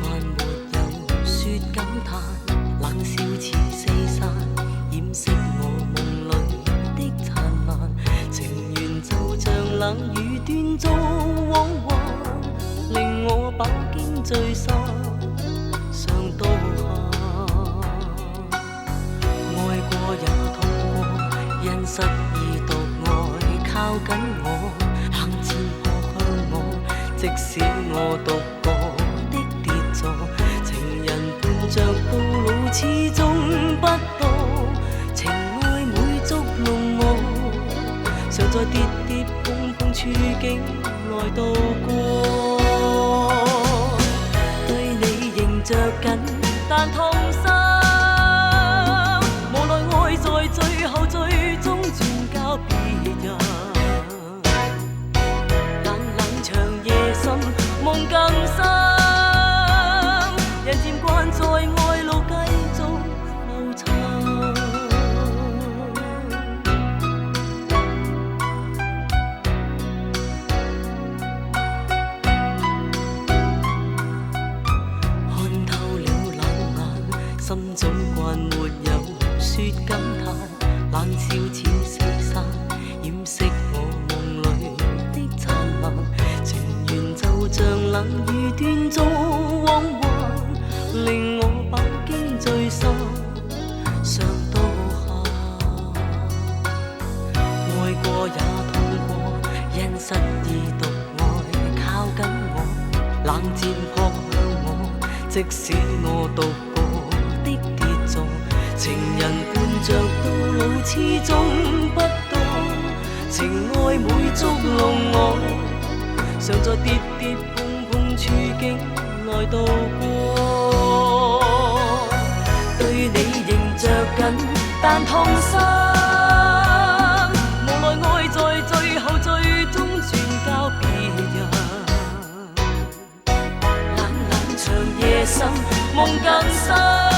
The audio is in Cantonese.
慣沒有說感嘆，冷笑似四散，掩飾我夢裏的燦爛。情緣就像冷雨斷續往還，令我飽經聚散，上到下。愛過也痛過，因失意獨愛靠緊我，冷箭撲向我，即使我獨個的跌坐，情人伴着到老始終不多，情愛每捉弄我，常在跌跌碰碰處境內度過。對你仍着緊，但痛心，無奈愛在最後最終轉交別人。冷冷長夜深，夢更深，人漸慣在愛路繼續浮沉。看透了冷眼，心總慣沒有說感嘆，冷笑似四散，掩飾我夢裏的燦爛。情緣就像冷雨斷續往還，令我飽經聚散，上到下。愛過也痛過，因失意獨愛靠緊我，冷箭撲向我，即使我獨個的跌坐，情人伴着到老始終不多，情愛每捉弄我，常在跌跌碰碰處境內度過。對你仍着緊，但痛心，無奈愛在最後最終轉交別人。冷冷長夜深，夢更深。